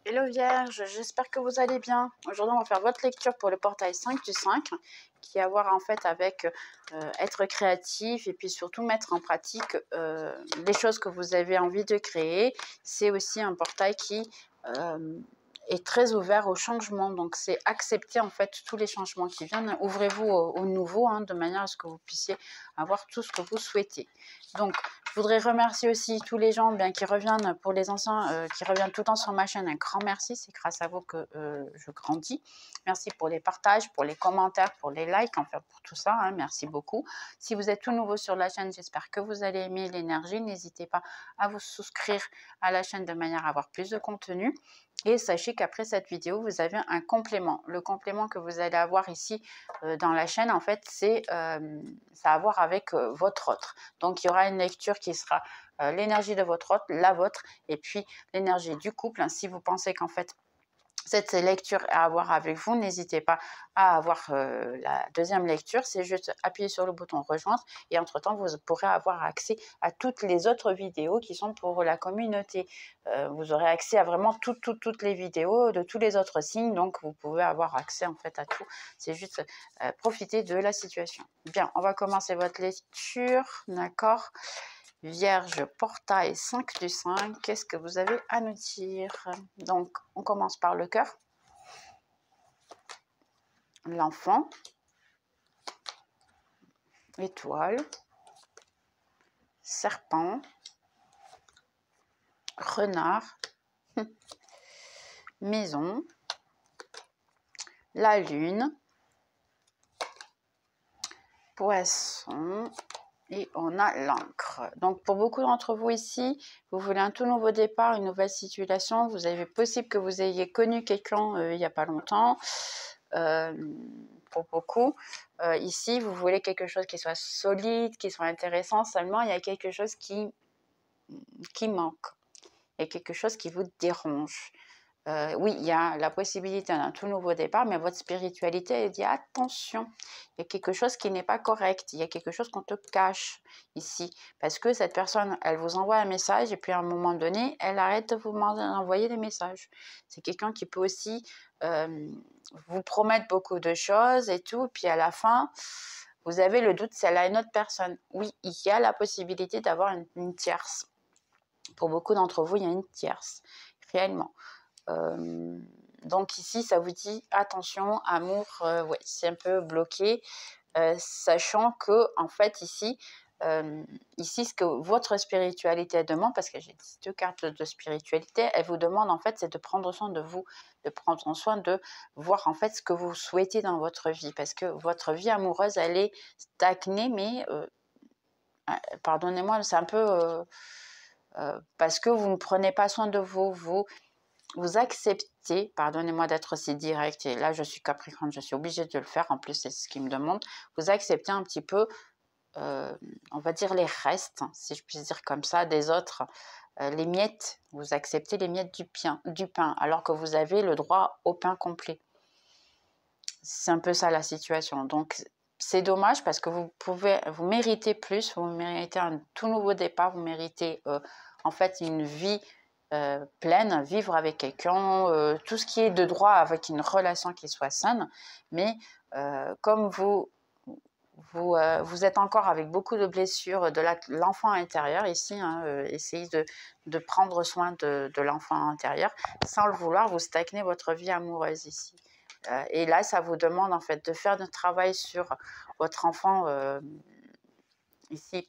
Hello Vierge, j'espère que vous allez bien. Aujourd'hui, on va faire votre lecture pour le portail 5 du 5, qui a à voir en fait avec être créatif et puis surtout mettre en pratique les choses que vous avez envie de créer. C'est aussi un portail qui est très ouvert au changement, donc c'est accepter en fait tous les changements qui viennent. Ouvrez-vous au nouveau, de manière à ce que vous puissiez avoir tout ce que vous souhaitez. Donc, je voudrais remercier aussi tous les gens qui reviennent, pour les anciens qui reviennent tout le temps sur ma chaîne. Un grand merci, c'est grâce à vous que je grandis. Merci pour les partages, pour les commentaires, pour les likes, enfin pour tout ça. Merci beaucoup. Si vous êtes tout nouveau sur la chaîne, j'espère que vous allez aimer l'énergie. N'hésitez pas à vous souscrire à la chaîne de manière à avoir plus de contenu. Et sachez qu'après cette vidéo, vous avez un complément. Le complément que vous allez avoir ici dans la chaîne, en fait, ça a à voir avec votre autre. Donc, il y aura une lecture qui sera l'énergie de votre autre, la vôtre, et puis l'énergie du couple. Si vous pensez qu'en fait, cette lecture à avoir avec vous, n'hésitez pas à avoir la deuxième lecture. C'est juste appuyer sur le bouton rejoindre et entre-temps, vous pourrez avoir accès à toutes les autres vidéos qui sont pour la communauté. Vous aurez accès à vraiment toutes les vidéos de tous les autres signes, donc vous pouvez avoir accès en fait à tout. C'est juste profiter de la situation. Bien, on va commencer votre lecture, d'accord? Vierge, portail 5 du 5, qu'est-ce que vous avez à nous dire? Donc, on commence par le cœur, l'enfant, étoile, serpent, renard, maison, la lune, poisson, et on a l'encre. Donc, pour beaucoup d'entre vous ici, vous voulez un tout nouveau départ, une nouvelle situation. Vous avez possible que vous ayez connu quelqu'un il n'y a pas longtemps. Pour beaucoup, ici, vous voulez quelque chose qui soit solide, qui soit intéressant. Seulement, il y a quelque chose qui manque. Il y a quelque chose qui vous dérange. Oui, il y a la possibilité d'un tout nouveau départ, mais votre spiritualité, elle dit attention, il y a quelque chose qui n'est pas correct, il y a quelque chose qu'on te cache ici, parce que cette personne, elle vous envoie un message et puis à un moment donné, elle arrête de vous envoyer des messages. C'est quelqu'un qui peut aussi vous promettre beaucoup de choses et tout, puis à la fin, vous avez le doute si elle a une autre personne. Oui, il y a la possibilité d'avoir une tierce. Pour beaucoup d'entre vous, il y a une tierce, réellement. Donc ici, ça vous dit attention, amour, ouais, c'est un peu bloqué, sachant que en fait ici, ce que votre spiritualité demande, parce que j'ai deux cartes de spiritualité, elle vous demande en fait, c'est de prendre soin de vous, de prendre soin de voir en fait ce que vous souhaitez dans votre vie, parce que votre vie amoureuse, elle est stagnée, mais pardonnez-moi, c'est un peu parce que vous ne prenez pas soin de vous acceptez, pardonnez-moi d'être aussi direct, et là je suis Capricorne, je suis obligée de le faire, en plus c'est ce qu'il me demande, vous acceptez un petit peu, on va dire les restes, si je puis dire comme ça, des autres, les miettes, vous acceptez les miettes du pain, alors que vous avez le droit au pain complet. C'est un peu ça la situation, donc c'est dommage parce que vous méritez plus, vous méritez un tout nouveau départ, vous méritez en fait une vie pleine, vivre avec quelqu'un, tout ce qui est de droit avec une relation qui soit saine, mais comme vous êtes encore avec beaucoup de blessures de l'enfant intérieur ici, essayez de prendre soin de l'enfant intérieur, sans le vouloir, vous stagnez votre vie amoureuse ici. Et là, ça vous demande en fait de faire un travail sur votre enfant ici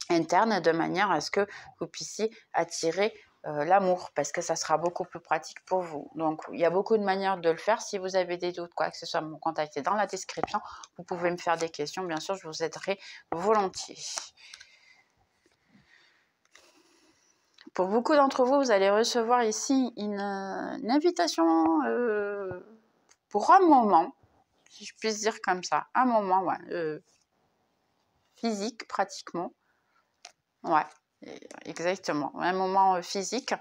interne, de manière à ce que vous puissiez attirer l'amour, parce que ça sera beaucoup plus pratique pour vous. Donc, il y a beaucoup de manières de le faire. Si vous avez des doutes, quoi que ce soit, me contacter dans la description. Vous pouvez me faire des questions. Bien sûr, je vous aiderai volontiers. Pour beaucoup d'entre vous, vous allez recevoir ici une invitation pour un moment, si je puis dire comme ça, un moment physique pratiquement. Ouais, exactement. Un moment physique,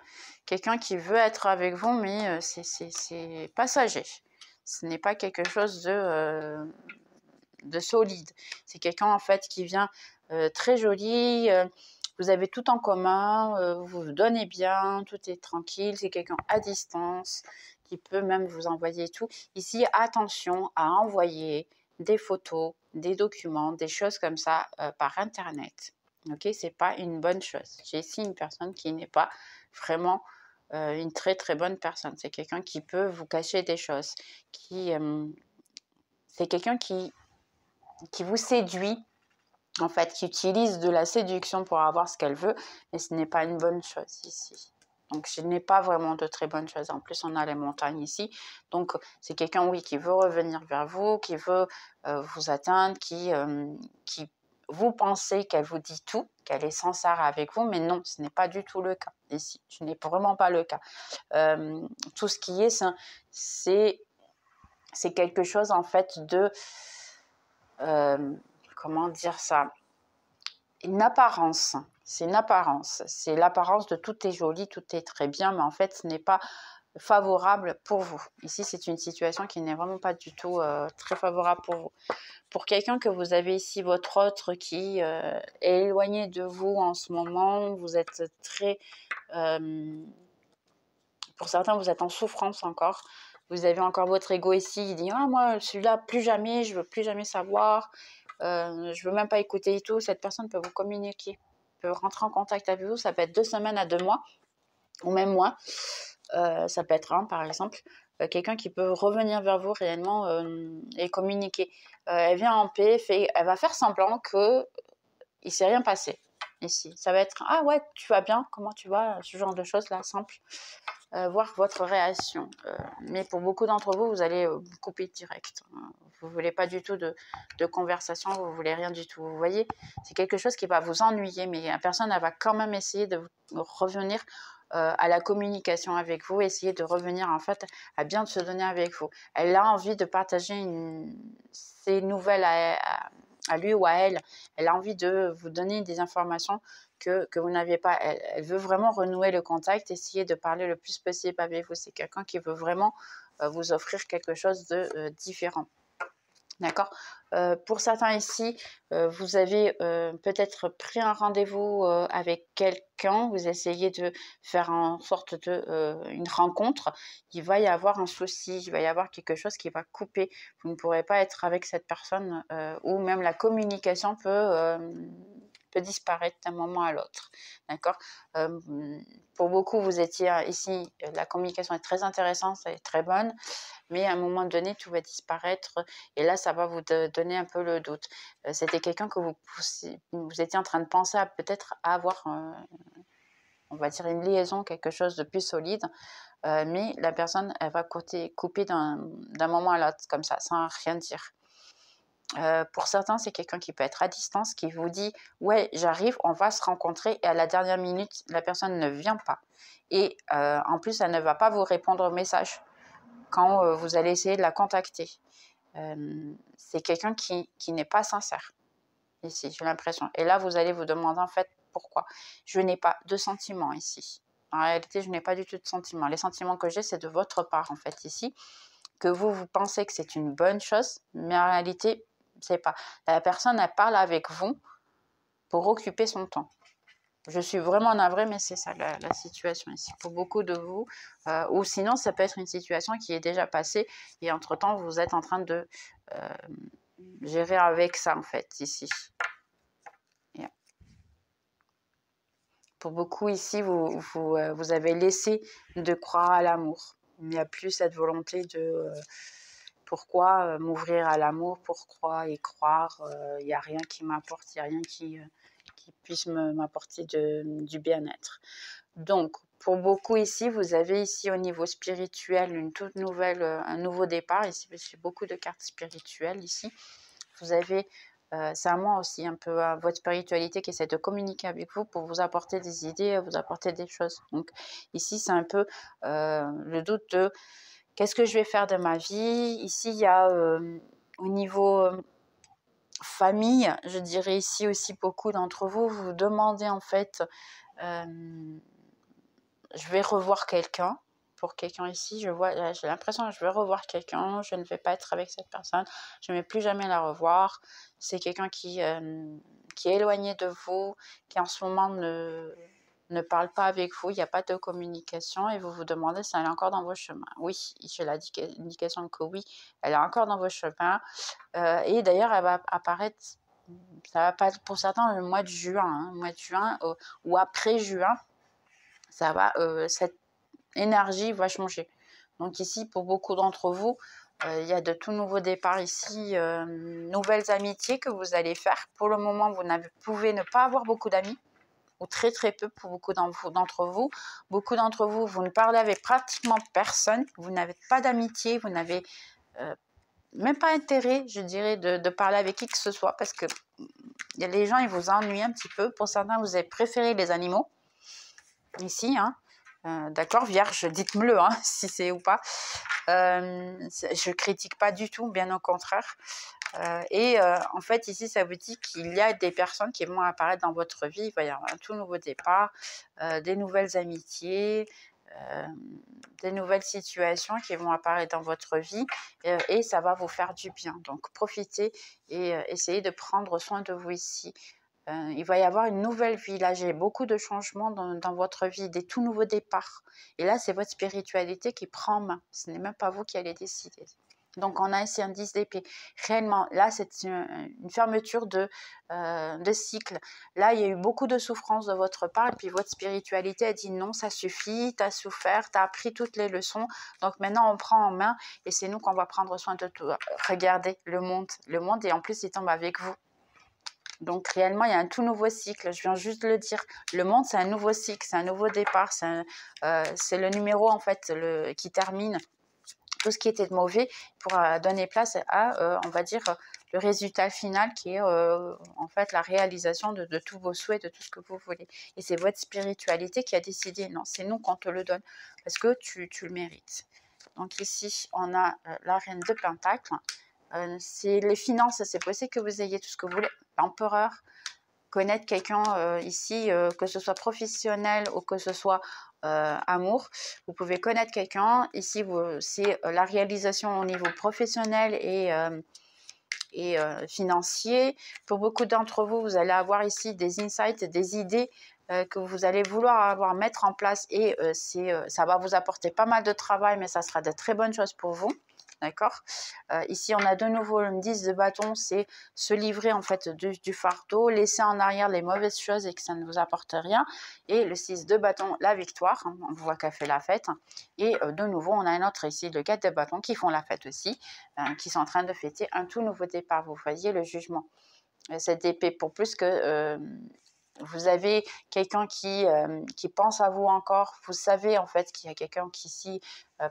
quelqu'un qui veut être avec vous, mais c'est passager. Ce n'est pas quelque chose de solide. C'est quelqu'un en fait qui vient très joli, vous avez tout en commun, vous vous donnez bien, tout est tranquille, c'est quelqu'un à distance qui peut même vous envoyer tout. Ici, attention à envoyer des photos, des documents, des choses comme ça par Internet. Ok, c'est pas une bonne chose. J'ai ici une personne qui n'est pas vraiment une très très bonne personne. C'est quelqu'un qui peut vous cacher des choses, c'est quelqu'un qui vous séduit, en fait, qui utilise de la séduction pour avoir ce qu'elle veut, et ce n'est pas une bonne chose ici. Donc, je n'ai pas vraiment de très bonnes choses. En plus, on a les montagnes ici. Donc, c'est quelqu'un, oui, qui veut revenir vers vous, qui veut vous atteindre, qui vous pensez qu'elle vous dit tout, qu'elle est sincère avec vous, mais non, ce n'est pas du tout le cas ici. Ce n'est vraiment pas le cas. Tout ce qui est, c'est quelque chose, en fait, de... comment dire ça? Une apparence. C'est une apparence. C'est l'apparence de tout est joli, tout est très bien, mais en fait, ce n'est pas favorable pour vous. Ici, c'est une situation qui n'est vraiment pas du tout très favorable pour vous. Pour quelqu'un que vous avez ici, votre autre qui est éloigné de vous en ce moment, vous êtes très... pour certains, vous êtes en souffrance encore. Vous avez encore votre ego ici, il dit « Ah, moi, celui-là, plus jamais, je veux plus jamais savoir. Je veux même pas écouter et tout ». Cette personne peut vous communiquer, peut rentrer en contact avec vous. Ça peut être 2 semaines à 2 mois, ou même moins. Ça peut être un, par exemple. Quelqu'un qui peut revenir vers vous réellement et communiquer. Elle vient en paix, elle va faire semblant qu'il ne s'est rien passé ici. Ça va être « Ah ouais, tu vas bien, comment tu vas ?» Ce genre de choses là, simple. Voir votre réaction. Mais pour beaucoup d'entre vous, vous allez vous couper direct. Vous ne voulez pas du tout de conversation, vous ne voulez rien du tout. Vous voyez, c'est quelque chose qui va vous ennuyer, mais la personne, elle va quand même essayer de revenir à la communication avec vous, essayer de revenir en fait à bien se donner avec vous. Elle a envie de partager ses nouvelles à lui ou à elle. Elle a envie de vous donner des informations que vous n'aviez pas. Elle veut vraiment renouer le contact, essayer de parler le plus possible avec vous. C'est quelqu'un qui veut vraiment vous offrir quelque chose de différent. D'accord. Pour certains ici, vous avez peut-être pris un rendez-vous avec quelqu'un, vous essayez de faire en sorte de une rencontre, il va y avoir un souci, il va y avoir quelque chose qui va couper, vous ne pourrez pas être avec cette personne ou même la communication peut disparaître d'un moment à l'autre. D'accord. Pour beaucoup, vous étiez ici, la communication est très intéressante, elle est très bonne, mais à un moment donné, tout va disparaître et là, ça va vous donner un peu le doute. C'était quelqu'un que vous étiez en train de penser à peut-être avoir, on va dire, une liaison, quelque chose de plus solide, mais la personne, elle va couper d'un moment à l'autre, comme ça, sans rien dire. Pour certains, c'est quelqu'un qui peut être à distance, qui vous dit « Ouais, j'arrive, on va se rencontrer » et à la dernière minute, la personne ne vient pas. Et en plus, elle ne va pas vous répondre au message quand vous allez essayer de la contacter. C'est quelqu'un qui n'est pas sincère, ici, j'ai l'impression. Et là, vous allez vous demander en fait pourquoi. Je n'ai pas de sentiments ici. En réalité, je n'ai pas du tout de sentiments. Les sentiments que j'ai, c'est de votre part en fait ici, que vous pensez que c'est une bonne chose, mais en réalité, c'est pas. La personne, elle parle avec vous pour occuper son temps. Je suis vraiment navrée, mais c'est ça la situation ici. Pour beaucoup de vous, ou sinon, ça peut être une situation qui est déjà passée et entre-temps, vous êtes en train de gérer avec ça, en fait, ici. Yeah. Pour beaucoup ici, vous avez laissé de croire à l'amour. Il n'y a plus cette volonté de... pourquoi m'ouvrir à l'amour, pourquoi y croire, il n'y a rien qui m'apporte, il n'y a rien qui puisse m'apporter du bien-être. Donc, pour beaucoup ici, vous avez ici au niveau spirituel une toute nouvelle, un nouveau départ. Ici, j'ai beaucoup de cartes spirituelles ici. Vous avez, c'est à moi aussi un peu votre spiritualité qui essaie de communiquer avec vous pour vous apporter des idées, vous apporter des choses. Donc, ici, c'est un peu le doute de qu'est-ce que je vais faire de ma vie. Ici, il y a au niveau... famille, je dirais ici aussi beaucoup d'entre vous, vous demandez en fait, je vais revoir quelqu'un, pour quelqu'un ici, j'ai l'impression que je vais revoir quelqu'un, je ne vais pas être avec cette personne, je ne vais plus jamais la revoir, c'est quelqu'un qui qui est éloigné de vous, qui en ce moment ne parle pas avec vous, il n'y a pas de communication et vous vous demandez si elle est encore dans vos chemins. Oui, j'ai l'indication que oui, elle est encore dans vos chemins. Et d'ailleurs, elle va apparaître, ça va pas pour certains le mois de juin, ou après juin, ça va, cette énergie va changer. Donc ici, pour beaucoup d'entre vous, il y a de tout nouveaux départs ici, nouvelles amitiés que vous allez faire. Pour le moment, vous pouvez ne pas avoir beaucoup d'amis, ou très très peu pour beaucoup d'entre vous. Beaucoup d'entre vous, vous ne parlez avec pratiquement personne, vous n'avez pas d'amitié, vous n'avez même pas intérêt, je dirais, de parler avec qui que ce soit, parce que les gens, ils vous ennuient un petit peu. Pour certains, vous avez préféré les animaux, ici, hein. D'accord, vierge, dites-me-le, hein, si c'est ou pas. Je critique pas du tout, bien au contraire. En fait, ici, ça vous dit qu'il y a des personnes qui vont apparaître dans votre vie. Il va y avoir un tout nouveau départ, des nouvelles amitiés, des nouvelles situations qui vont apparaître dans votre vie et ça va vous faire du bien. Donc, profitez et essayez de prendre soin de vous ici. Il va y avoir une nouvelle vie. Là, j'ai beaucoup de changements dans votre vie, des tout nouveaux départs. Et là, c'est votre spiritualité qui prend main. Ce n'est même pas vous qui allez décider. Donc, on a ici un 10 d'épée. Réellement, là, c'est une fermeture de cycle. Là, il y a eu beaucoup de souffrance de votre part. Et puis, votre spiritualité a dit non, ça suffit. Tu as souffert, tu as appris toutes les leçons. Donc, maintenant, on prend en main. Et c'est nous qu'on va prendre soin de tout. Regardez le monde. Le monde, et en plus, il tombe avec vous. Donc, réellement, il y a un tout nouveau cycle. Je viens juste de le dire. Le monde, c'est un nouveau cycle, c'est un nouveau départ. C'est le numéro, en fait, qui termine tout ce qui était de mauvais pour donner place à, on va dire, le résultat final qui est, en fait, la réalisation de tous vos souhaits, de tout ce que vous voulez. Et c'est votre spiritualité qui a décidé. Non, c'est nous qu'on te le donne parce que tu le mérites. Donc, ici, on a la reine de Pentacles. C'est les finances, c'est possible que vous ayez tout ce que vous voulez. L'empereur, connaître quelqu'un ici, que ce soit professionnel ou que ce soit amour, vous pouvez connaître quelqu'un. Ici, c'est la réalisation au niveau professionnel et financier. Pour beaucoup d'entre vous, vous allez avoir ici des insights, des idées que vous allez vouloir mettre en place et ça va vous apporter pas mal de travail, mais ça sera de très bonnes choses pour vous. D'accord. Ici, on a de nouveau le 10 de bâton, c'est se livrer en fait du fardeau, laisser en arrière les mauvaises choses et que ça ne vous apporte rien. Et le 6 de bâton, la victoire, on voit qu'elle fait la fête. Et de nouveau, on a un autre ici, le 4 de bâton, qui font la fête aussi, qui sont en train de fêter un tout nouveau départ. Vous voyez le jugement. Cette épée, pour plus que vous avez quelqu'un qui pense à vous encore, vous savez en fait qu'il y a quelqu'un qui ici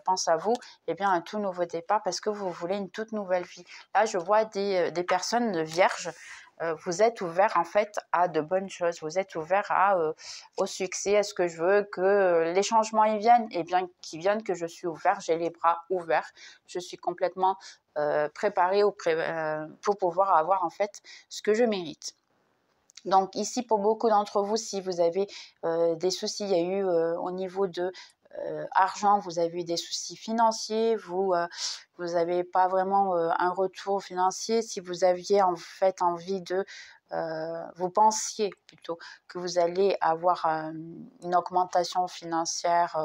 pense à vous, et bien un tout nouveau départ parce que vous voulez une toute nouvelle vie. Là, je vois des personnes vierges, vous êtes ouvert en fait à de bonnes choses, vous êtes ouvert au succès, à ce que je veux, que les changements y viennent, et bien qu'ils viennent, que je suis ouvert, j'ai les bras ouverts, je suis complètement préparée pour pouvoir avoir en fait ce que je mérite. Donc ici, pour beaucoup d'entre vous, si vous avez des soucis, il y a eu au niveau de argent, vous avez eu des soucis financiers, vous n'avez pas vraiment un retour financier. Si vous aviez en fait envie de, vous pensiez plutôt que vous allez avoir une augmentation financière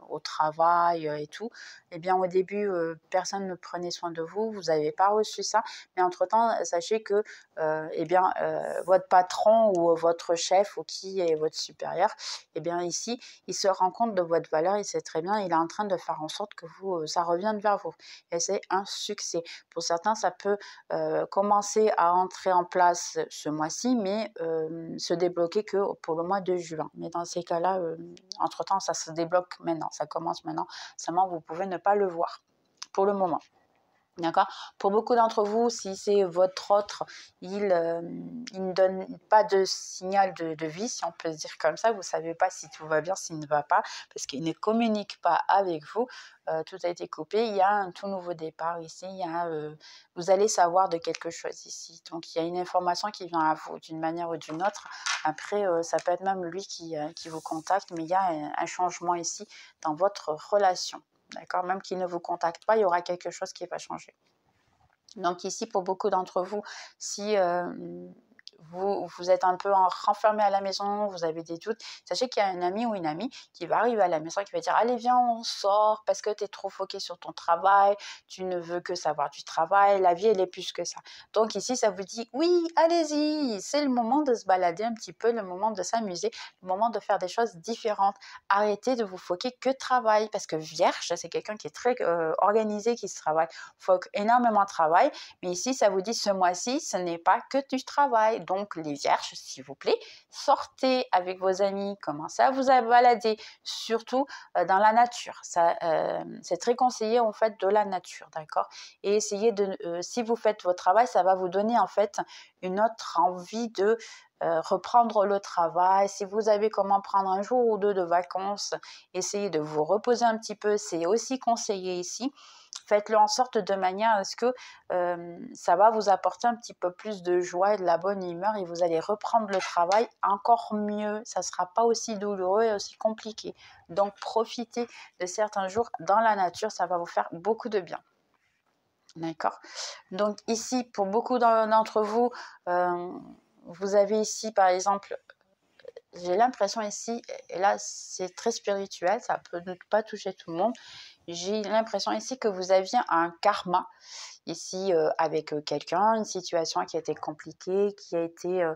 au travail et tout, eh bien au début, personne ne prenait soin de vous, vous n'avez pas reçu ça, mais entre-temps, sachez que votre patron ou votre chef ou qui est votre supérieur, eh bien ici, il se rend compte de votre valeur, il sait très bien, il est en train de faire en sorte que ça revienne vers vous. Et c'est un succès. Pour certains, ça peut commencer à entrer en place ce mois-ci, mais se débloquer que pour le mois de juin. Mais dans ces cas-là, entre-temps, ça se débloque maintenant, ça commence maintenant. Seulement, vous pouvez ne pas le voir pour le moment. D'accord. Pour beaucoup d'entre vous, si c'est votre autre, il ne donne pas de signal de vie, si on peut se dire comme ça. Vous ne savez pas si tout va bien, s'il ne va pas, parce qu'il ne communique pas avec vous. Tout a été coupé. Il y a un tout nouveau départ ici. Vous allez savoir de quelque chose ici. Donc, il y a une information qui vient à vous d'une manière ou d'une autre. Après, ça peut être même lui qui vous contacte, mais il y a un changement ici dans votre relation. D'accord, même qu'il ne vous contacte pas, il y aura quelque chose qui va changer. Donc ici, pour beaucoup d'entre vous, si vous êtes un peu renfermé à la maison, vous avez des doutes, sachez qu'il y a un ami ou une amie qui va arriver à la maison et qui va dire « Allez, viens, on sort parce que tu es trop focus sur ton travail, tu ne veux que savoir du travail, la vie, elle est plus que ça. » Donc ici, ça vous dit « Oui, allez-y, c'est le moment de se balader un petit peu, le moment de s'amuser, le moment de faire des choses différentes. Arrêtez de vous focuser que travail parce que Vierge, c'est quelqu'un qui est très organisé, qui se travaille, faut énormément de travail. Mais ici, ça vous dit ce mois-ci, ce n'est pas que du travail. Donc, les Vierges, s'il vous plaît, sortez avec vos amis, commencez à vous balader, surtout dans la nature. C'est très conseillé en fait de la nature, d'accord? Et essayez de, si vous faites votre travail, ça va vous donner en fait une autre envie de reprendre le travail. Si vous avez comment prendre un jour ou deux de vacances, essayez de vous reposer un petit peu, c'est aussi conseillé ici. Faites-le en sorte de manière à ce que ça va vous apporter un petit peu plus de joie et de la bonne humeur et vous allez reprendre le travail encore mieux. Ça ne sera pas aussi douloureux et aussi compliqué. Donc, profitez de certains jours dans la nature, ça va vous faire beaucoup de bien. D'accord? Donc ici, pour beaucoup d'entre vous, vous avez ici, par exemple, j'ai l'impression ici, et là c'est très spirituel, ça peut ne pas toucher tout le monde, j'ai l'impression ici que vous aviez un karma, ici avec quelqu'un, une situation qui a été compliquée, qui a été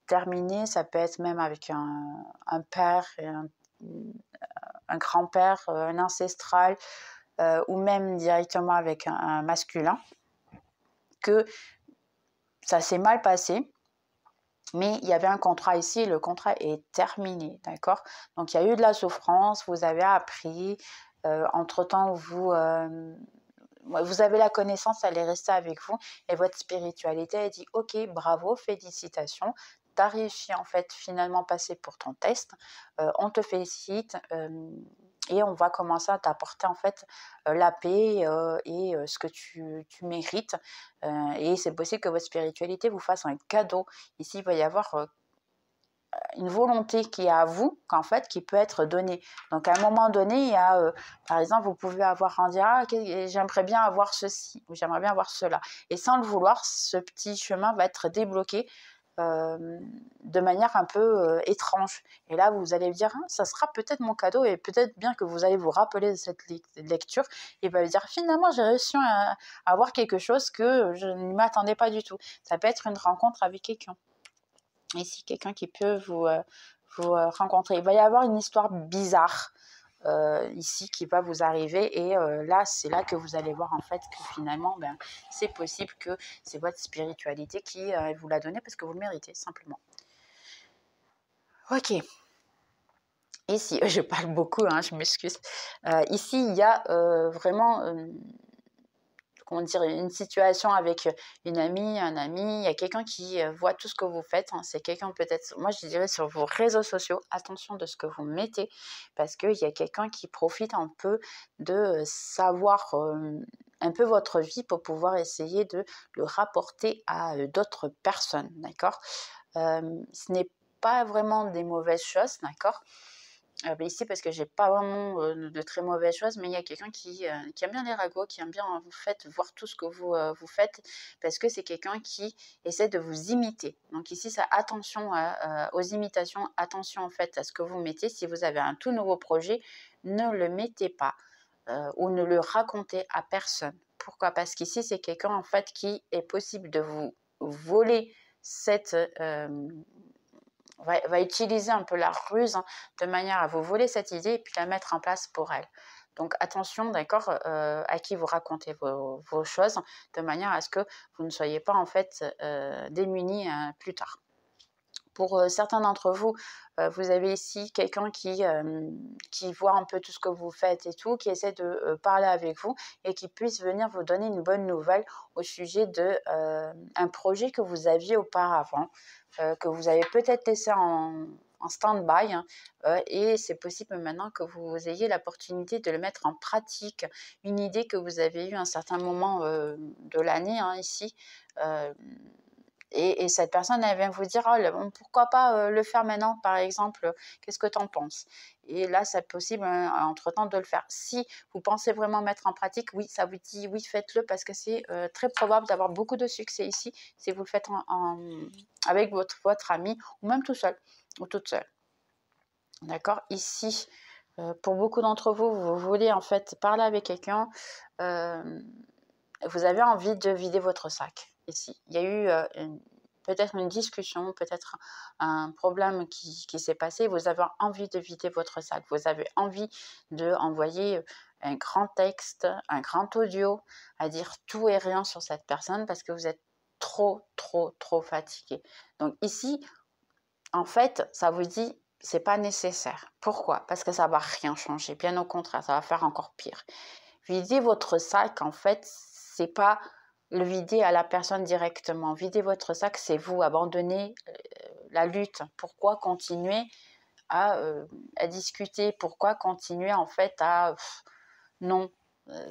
terminée, ça peut être même avec un père, un grand-père, un ancestral, ou même directement avec un masculin, que ça s'est mal passé. Mais il y avait un contrat ici, le contrat est terminé, d'accord? Donc, il y a eu de la souffrance, vous avez appris, entre-temps, vous avez la connaissance, elle est restée avec vous, et votre spiritualité, elle dit, ok, bravo, félicitations, tu as réussi en fait finalement passer pour ton test, on te félicite, et on va commencer à t'apporter en fait la paix et ce que tu mérites. Et c'est possible que votre spiritualité vous fasse un cadeau. Ici, il va y avoir une volonté qui est à vous, qu'en fait, qui peut être donnée. Donc, à un moment donné, il y a, par exemple, vous pouvez avoir un dire, ah, j'aimerais bien avoir ceci, ou j'aimerais bien avoir cela. Et sans le vouloir, ce petit chemin va être débloqué de manière un peu étrange. Et là, vous allez dire, ah, ça sera peut-être mon cadeau, et peut-être bien que vous allez vous rappeler de cette lecture, et vous allez dire, finalement, j'ai réussi à avoir quelque chose que je ne m'attendais pas du tout. Ça peut être une rencontre avec quelqu'un. Ici, quelqu'un qui peut vous rencontrer. Il va y avoir une histoire bizarre ici qui va vous arriver et là, c'est là que vous allez voir en fait que finalement, c'est possible que c'est votre spiritualité qui vous l'a donné parce que vous le méritez, simplement. Ok. Ici, je parle beaucoup, hein, je m'excuse. Ici, il y a vraiment... comment dire, une situation avec une amie, un ami, il y a quelqu'un qui voit tout ce que vous faites, hein. C'est quelqu'un peut-être, moi je dirais sur vos réseaux sociaux, attention de ce que vous mettez, parce qu'il y a quelqu'un qui profite un peu de savoir un peu votre vie pour pouvoir essayer de le rapporter à d'autres personnes, d'accord? Ce n'est pas vraiment des mauvaises choses, d'accord? Ici, parce que j'ai pas vraiment de très mauvaises choses, mais il y a quelqu'un qui aime bien les ragots, qui aime bien en fait voir tout ce que vous faites, parce que c'est quelqu'un qui essaie de vous imiter. Donc ici, ça attention aux imitations, attention en fait à ce que vous mettez. Si vous avez un tout nouveau projet, ne le mettez pas ou ne le racontez à personne. Pourquoi? Parce qu'ici, c'est quelqu'un en fait qui est possible de vous voler cette va utiliser un peu la ruse de manière à vous voler cette idée et puis la mettre en place pour elle. Donc attention, d'accord, à qui vous racontez vos choses, de manière à ce que vous ne soyez pas en fait démunis plus tard. Pour certains d'entre vous, vous avez ici quelqu'un qui voit un peu tout ce que vous faites et tout, qui essaie de parler avec vous et qui puisse venir vous donner une bonne nouvelle au sujet d'un projet que vous aviez auparavant, que vous avez peut-être laissé en stand-by, hein, et c'est possible maintenant que vous ayez l'opportunité de le mettre en pratique, une idée que vous avez eue à un certain moment de l'année, hein, ici, Et cette personne, elle vient vous dire, oh, bon, pourquoi pas le faire maintenant, par exemple, qu'est-ce que tu en penses? Et là, c'est possible, entre-temps, de le faire. Si vous pensez vraiment mettre en pratique, oui, ça vous dit, oui, faites-le, parce que c'est très probable d'avoir beaucoup de succès ici, si vous le faites avec votre ami, ou même tout seul, ou toute seule. D'accord? Ici, pour beaucoup d'entre vous, vous voulez en fait parler avec quelqu'un, vous avez envie de vider votre sac ici. Il y a eu peut-être une discussion, peut-être un problème qui s'est passé, vous avez envie de vider votre sac, vous avez envie d'envoyer un grand texte, un grand audio, à dire tout et rien sur cette personne parce que vous êtes trop fatigué. Donc ici, en fait, ça vous dit, c'est pas nécessaire. Pourquoi? Parce que ça va rien changer. Bien au contraire, ça va faire encore pire. Vider votre sac, en fait, c'est pas le vider à la personne directement. Vider votre sac, c'est vous abandonner la lutte. Pourquoi continuer à discuter? Pourquoi continuer en fait à non,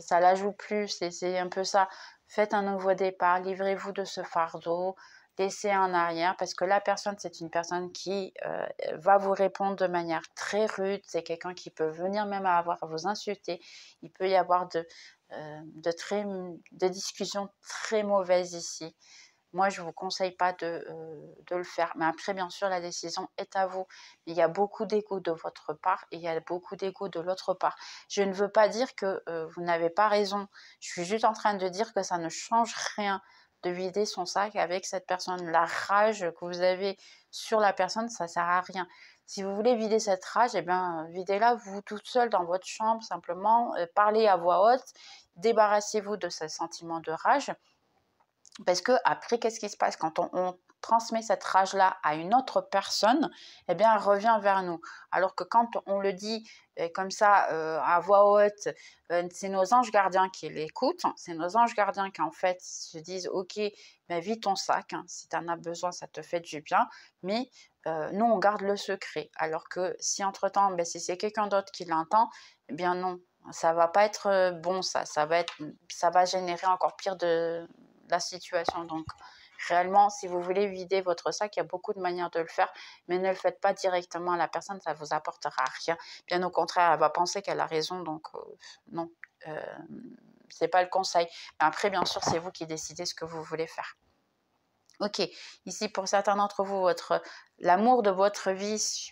ça la joue plus. C'est un peu ça. Faites un nouveau départ. Livrez-vous de ce fardeau. Laissez en arrière parce que la personne, c'est une personne qui va vous répondre de manière très rude. C'est quelqu'un qui peut venir même à vous insulter. Il peut y avoir de discussions très mauvaises ici. Moi, je ne vous conseille pas de le faire. Mais après, bien sûr, la décision est à vous. Il y a beaucoup d'ego de votre part et il y a beaucoup d'ego de l'autre part. Je ne veux pas dire que vous n'avez pas raison. Je suis juste en train de dire que ça ne change rien de vider son sac avec cette personne. La rage que vous avez sur la personne, ça ne sert à rien. Si vous voulez vider cette rage, eh bien, videz-la vous toute seule dans votre chambre, simplement. Parlez à voix haute. Débarrassez-vous de ce sentiment de rage. Parce que après, qu'est-ce qui se passe quand on transmet cette rage-là à une autre personne? Eh bien, elle revient vers nous. Alors que quand on le dit comme ça à voix haute, c'est nos anges gardiens qui l'écoutent. C'est nos anges gardiens qui en fait se disent, ok, ben, vis ton sac. Hein, si tu en as besoin, ça te fait du bien. Mais nous, on garde le secret. Alors que si entre-temps, ben, si c'est quelqu'un d'autre qui l'entend, eh bien non, ça va pas être bon. Ça va générer encore pire de la situation. Donc, réellement, si vous voulez vider votre sac, il y a beaucoup de manières de le faire, mais ne le faites pas directement à la personne, ça ne vous apportera rien. Bien au contraire, elle va penser qu'elle a raison, donc non, c'est pas le conseil. Mais après, bien sûr, c'est vous qui décidez ce que vous voulez faire. Ok, ici pour certains d'entre vous, l'amour de votre vie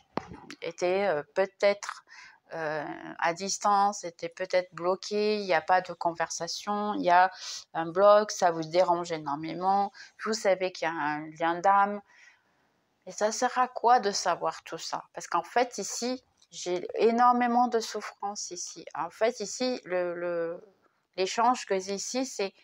était peut-être à distance, était peut-être bloqué, il n'y a pas de conversation, il y a un bloc, ça vous dérange énormément, vous savez qu'il y a un lien d'âme. Et ça sert à quoi de savoir tout ça? Parce qu'en fait, ici, j'ai énormément de souffrance ici. En fait, ici, l'échange que j'ai ici, c'est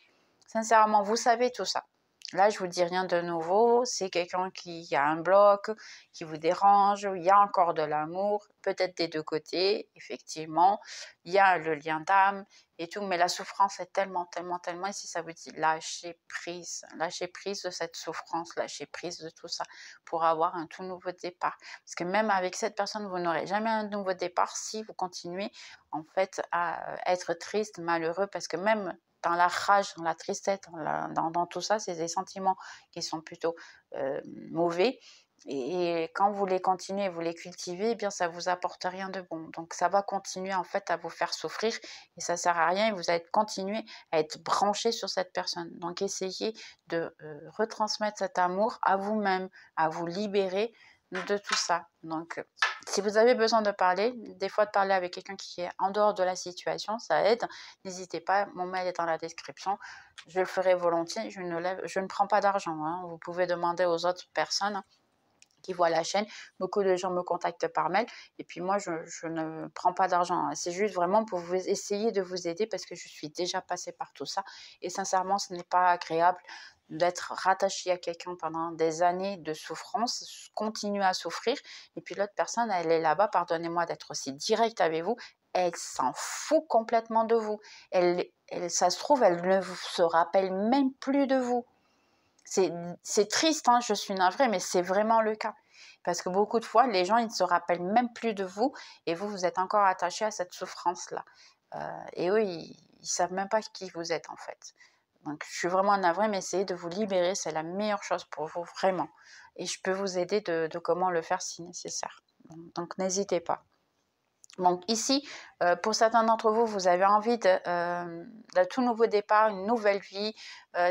sincèrement, vous savez tout ça. Là, je vous dis rien de nouveau, c'est quelqu'un qui a un bloc, qui vous dérange, il y a encore de l'amour, peut-être des deux côtés, effectivement, il y a le lien d'âme et tout, mais la souffrance est tellement, et si ça vous dit lâcher prise de cette souffrance, lâcher prise de tout ça pour avoir un tout nouveau départ. Parce que même avec cette personne, vous n'aurez jamais un nouveau départ si vous continuez en fait à être triste, malheureux, parce que même dans la rage, dans la tristesse, dans tout ça, c'est des sentiments qui sont plutôt mauvais. Et quand vous les continuez, vous les cultivez, eh bien ça vous apporte rien de bon. Donc ça va continuer en fait à vous faire souffrir et ça sert à rien. Et vous allez continuer à être branché sur cette personne. Donc essayez de retransmettre cet amour à vous-même, à vous libérer de tout ça. Donc si vous avez besoin de parler, des fois de parler avec quelqu'un qui est en dehors de la situation, ça aide. N'hésitez pas, mon mail est dans la description. Je le ferai volontiers. Je ne prends pas d'argent. Hein. Vous pouvez demander aux autres personnes qui voient la chaîne. Beaucoup de gens me contactent par mail. Et puis moi, je ne prends pas d'argent. Hein. C'est juste vraiment pour vous essayer de vous aider parce que je suis déjà passée par tout ça. Et sincèrement, ce n'est pas agréable d'être rattaché à quelqu'un pendant des années de souffrance, continuer à souffrir. Et puis l'autre personne, elle est là-bas, pardonnez-moi d'être aussi directe avec vous, elle s'en fout complètement de vous. Ça se trouve, elle ne se rappelle même plus de vous. C'est triste, hein, je suis navrée, mais c'est vraiment le cas. Parce que beaucoup de fois, les gens, ils ne se rappellent même plus de vous et vous êtes encore attaché à cette souffrance-là. Et eux, ils ne savent même pas qui vous êtes en fait. Donc, je suis vraiment navrée, mais essayez de vous libérer, c'est la meilleure chose pour vous, vraiment. Et je peux vous aider de comment le faire si nécessaire. Donc, n'hésitez pas. Donc ici, pour certains d'entre vous, vous avez envie d'un tout nouveau départ, une nouvelle vie.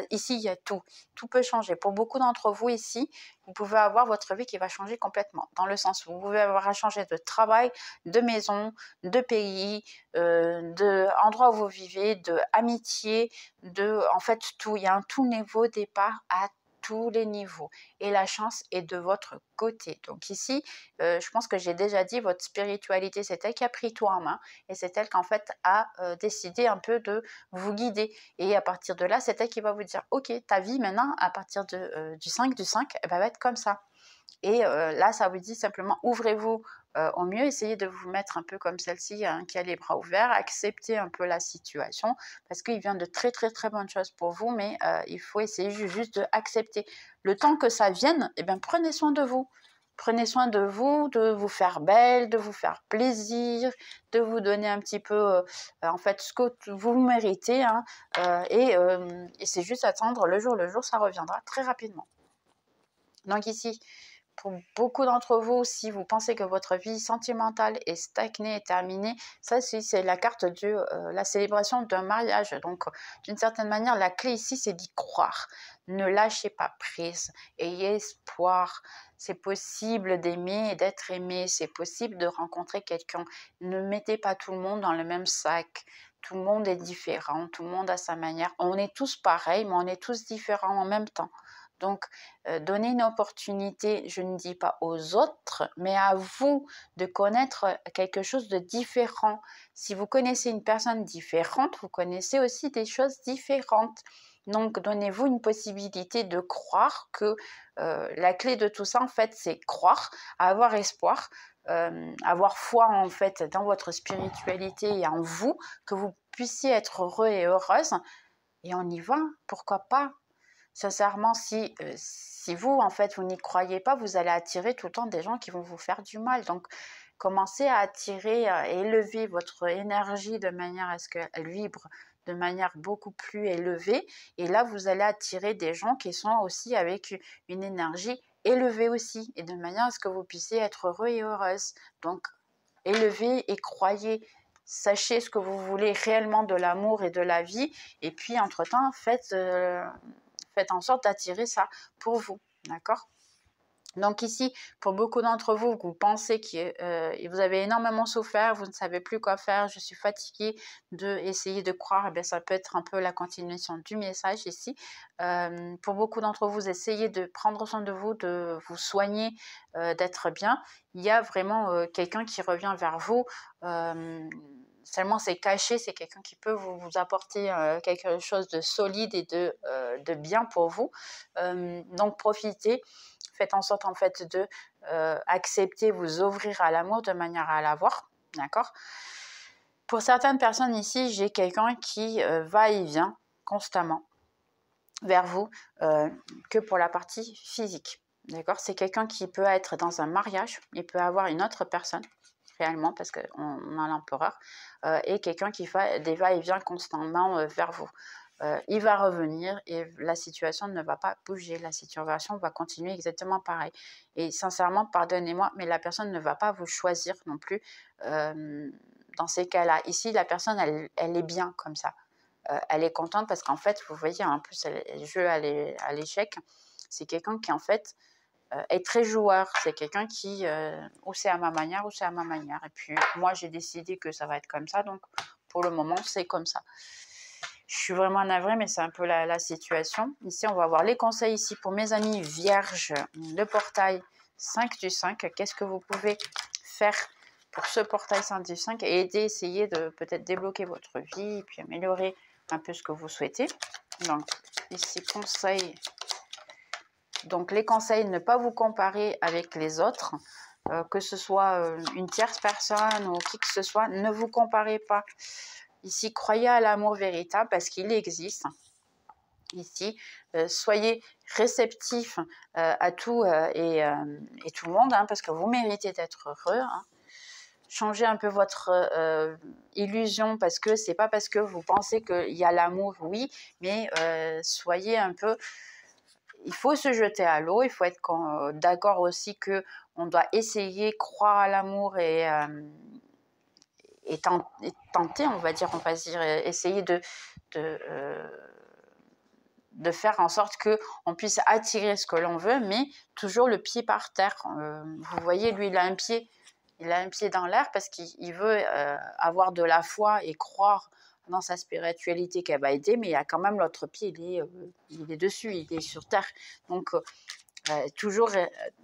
Ici, il y a tout. Tout peut changer. Pour beaucoup d'entre vous ici, vous pouvez avoir votre vie qui va changer complètement. Dans le sens où vous pouvez avoir à changer de travail, de maison, de pays, d'endroit où vous vivez, d'amitié, en fait tout. Il y a un tout nouveau départ à tous les niveaux et la chance est de votre côté. Donc ici, je pense que j'ai déjà dit, votre spiritualité, c'est elle qui a pris tout en main et c'est elle qu'en fait a décidé un peu de vous guider. Et à partir de là, c'est elle qui va vous dire, ok, ta vie maintenant, à partir du 5 du 5, elle va être comme ça. Et là, ça vous dit simplement, ouvrez-vous au mieux, essayez de vous mettre un peu comme celle-ci, hein, qui a les bras ouverts, acceptez un peu la situation, parce qu'il vient de très très très bonnes choses pour vous, mais il faut essayer juste d'accepter. Le temps que ça vienne, eh bien, prenez soin de vous. Prenez soin de vous faire belle, de vous faire plaisir, de vous donner un petit peu, en fait, ce que vous méritez, hein, et c'est juste attendre le jour, ça reviendra très rapidement. Donc ici, pour beaucoup d'entre vous, si vous pensez que votre vie sentimentale est stagnée et terminée, ça c'est la carte de la célébration d'un mariage. Donc d'une certaine manière, la clé ici, c'est d'y croire. Ne lâchez pas prise, ayez espoir. C'est possible d'aimer et d'être aimé, c'est possible de rencontrer quelqu'un. Ne mettez pas tout le monde dans le même sac. Tout le monde est différent, tout le monde a sa manière. On est tous pareils, mais on est tous différents en même temps. Donc, donnez une opportunité, je ne dis pas aux autres, mais à vous de connaître quelque chose de différent. Si vous connaissez une personne différente, vous connaissez aussi des choses différentes. Donc, donnez-vous une possibilité de croire que la clé de tout ça, en fait, c'est croire, avoir espoir, avoir foi, en fait, dans votre spiritualité et en vous, que vous puissiez être heureux et heureuse. Et on y va, pourquoi pas? Sincèrement, si vous, en fait, vous n'y croyez pas, vous allez attirer tout le temps des gens qui vont vous faire du mal. Donc, commencez à attirer et élever votre énergie de manière à ce qu'elle vibre de manière beaucoup plus élevée. Et là, vous allez attirer des gens qui sont aussi avec une énergie élevée aussi, et de manière à ce que vous puissiez être heureux et heureuse. Donc, élevez et croyez. Sachez ce que vous voulez réellement de l'amour et de la vie. Et puis, entre-temps, faites en sorte d'attirer ça pour vous, d'accord? Donc ici, pour beaucoup d'entre vous, vous pensez que vous avez énormément souffert, vous ne savez plus quoi faire, je suis fatiguée d'essayer de croire, eh bien, ça peut être un peu la continuation du message ici. Pour beaucoup d'entre vous, essayez de prendre soin de vous soigner, d'être bien. Il y a vraiment quelqu'un qui revient vers vous. Seulement c'est caché, c'est quelqu'un qui peut vous apporter quelque chose de solide et de bien pour vous. Donc profitez. Faites en sorte en fait de accepter, vous ouvrir à l'amour de manière à l'avoir, d'accord? Pour certaines personnes ici, j'ai quelqu'un qui va et vient constamment vers vous, que pour la partie physique, d'accord? C'est quelqu'un qui peut être dans un mariage, il peut avoir une autre personne, réellement, parce qu'on a l'empereur, et quelqu'un qui fait des va-et-vient constamment vers vous. Il va revenir et la situation ne va pas bouger, la situation va continuer exactement pareil. Et sincèrement, pardonnez-moi, mais la personne ne va pas vous choisir non plus dans ces cas-là. Ici, la personne, elle est bien comme ça. Elle est contente parce qu'en fait, vous voyez, en plus, elle joue à l'échec. C'est quelqu'un qui, en fait, est très joueur. C'est quelqu'un qui, ou c'est à ma manière, ou c'est à ma manière. Et puis, moi, j'ai décidé que ça va être comme ça. Donc, pour le moment, c'est comme ça. Je suis vraiment navrée, mais c'est un peu la situation. Ici, on va voir les conseils ici pour mes amis vierges. Le portail 5 du 5. Qu'est-ce que vous pouvez faire pour ce portail 5 du 5 et aider, essayer de peut-être débloquer votre vie et puis améliorer un peu ce que vous souhaitez. Donc, ici, conseil. Donc, les conseils, ne pas vous comparer avec les autres. Que ce soit une tierce personne ou qui que ce soit, ne vous comparez pas. Ici, croyez à l'amour véritable parce qu'il existe. Ici, soyez réceptifs à tout et tout le monde, hein, parce que vous méritez d'être heureux. Hein. changez un peu votre illusion, parce que c'est pas parce que vous pensez qu'il y a l'amour, oui, mais soyez un peu... Il faut se jeter à l'eau, il faut être d'accord aussi que on doit essayer, croire à l'amour et tenter, on va dire, essayer de faire en sorte qu'on puisse attirer ce que l'on veut, mais toujours le pied par terre. Vous voyez, lui, il a un pied dans l'air parce qu'il veut avoir de la foi et croire dans sa spiritualité qu'elle va aider, mais il y a quand même l'autre pied, il est dessus, il est sur terre. Donc, toujours,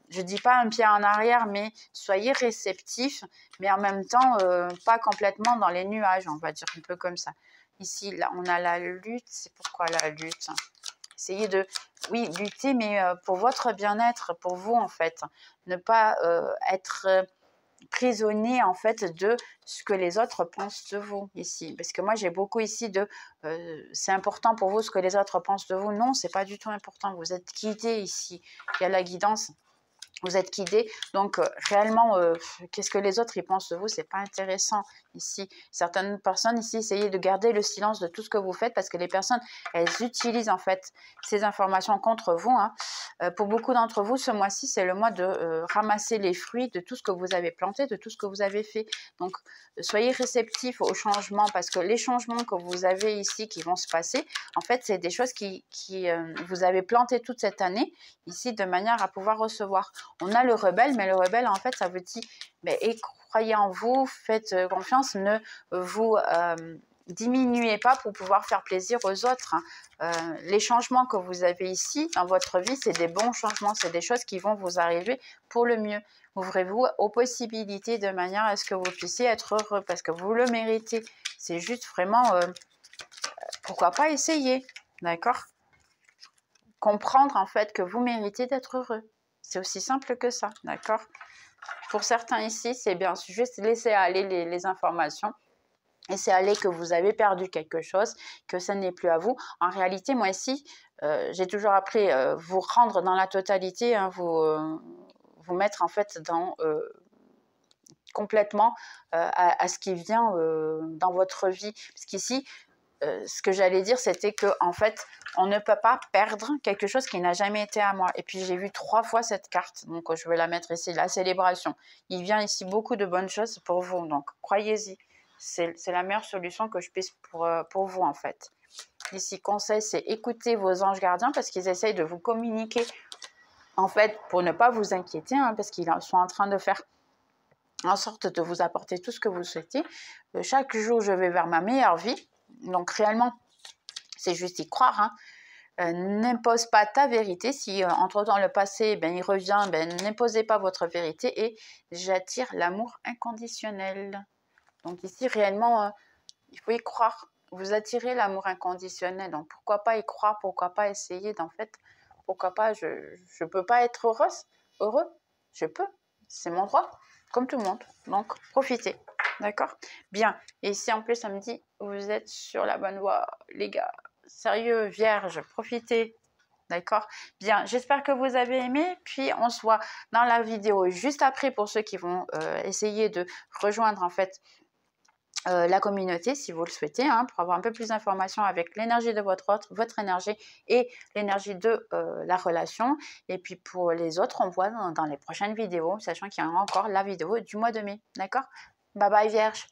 je dis pas un pied en arrière, mais soyez réceptifs, mais en même temps, pas complètement dans les nuages, on va dire un peu comme ça. Ici, là, on a la lutte. C'est pourquoi la lutte? Essayez de, oui, lutter, mais pour votre bien-être, pour vous, en fait. Ne pas être prisonnier, en fait, de ce que les autres pensent de vous, ici. Parce que moi, j'ai beaucoup ici de... c'est important pour vous ce que les autres pensent de vous. Non, c'est pas du tout important. Vous êtes guidé ici. Il y a la guidance. Vous êtes guidé, donc réellement, qu'est-ce que les autres ils pensent de vous, c'est pas intéressant ici. Certaines personnes ici, essayez de garder le silence de tout ce que vous faites, parce que les personnes, elles utilisent en fait ces informations contre vous. Hein. Pour beaucoup d'entre vous, ce mois-ci, c'est le mois de ramasser les fruits de tout ce que vous avez planté, de tout ce que vous avez fait. Donc, soyez réceptifs aux changements, parce que les changements que vous avez ici qui vont se passer, en fait, c'est des choses qui vous avez plantées toute cette année, ici, de manière à pouvoir recevoir. On a le rebelle, mais le rebelle, en fait, ça veut dire, mais croyez en vous, faites confiance, ne vous diminuez pas pour pouvoir faire plaisir aux autres. Hein. Les changements que vous avez ici dans votre vie, c'est des bons changements, c'est des choses qui vont vous arriver pour le mieux. Ouvrez-vous aux possibilités de manière à ce que vous puissiez être heureux, parce que vous le méritez. C'est juste vraiment, pourquoi pas essayer, d'accord? Comprendre en fait que vous méritez d'être heureux. C'est aussi simple que ça, d'accord? Pour certains ici, c'est bien juste laisser aller les informations. Laisser aller que vous avez perdu quelque chose, que ça n'est plus à vous. En réalité, moi ici, j'ai toujours appris vous rendre dans la totalité, hein, vous mettre en fait dans complètement à ce qui vient dans votre vie. Parce qu'ici, ce que j'allais dire, c'était que en fait, on ne peut pas perdre quelque chose qui n'a jamais été à moi. Et puis, j'ai vu 3 fois cette carte, donc je vais la mettre ici, la célébration. Il vient ici beaucoup de bonnes choses pour vous, donc croyez-y. C'est la meilleure solution que je puisse pour vous, en fait. Ici, conseil, c'est écouter vos anges gardiens, parce qu'ils essayent de vous communiquer, en fait, pour ne pas vous inquiéter, hein, parce qu'ils sont en train de faire en sorte de vous apporter tout ce que vous souhaitez. Chaque jour, je vais vers ma meilleure vie. Donc réellement, c'est juste y croire. Hein. N'impose pas ta vérité. Si entre-temps le passé, il revient, n'imposez pas votre vérité. Et j'attire l'amour inconditionnel. Donc ici, réellement, il faut y croire. Vous attirez l'amour inconditionnel. Donc pourquoi pas y croire, pourquoi pas essayer d'en fait, pourquoi pas, je ne peux pas être heureux, je peux, c'est mon droit, comme tout le monde. Donc profitez. D'accord? Bien. Et ici, en plus, ça me dit, vous êtes sur la bonne voie, les gars. Sérieux, vierge, profitez. D'accord? Bien. J'espère que vous avez aimé. Puis, on se voit dans la vidéo juste après pour ceux qui vont essayer de rejoindre, en fait, la communauté, si vous le souhaitez, hein, pour avoir un peu plus d'informations avec l'énergie de votre énergie et l'énergie de la relation. Et puis, pour les autres, on voit dans les prochaines vidéos, sachant qu'il y a encore la vidéo du mois de mai. D'accord? Bye bye, vierge.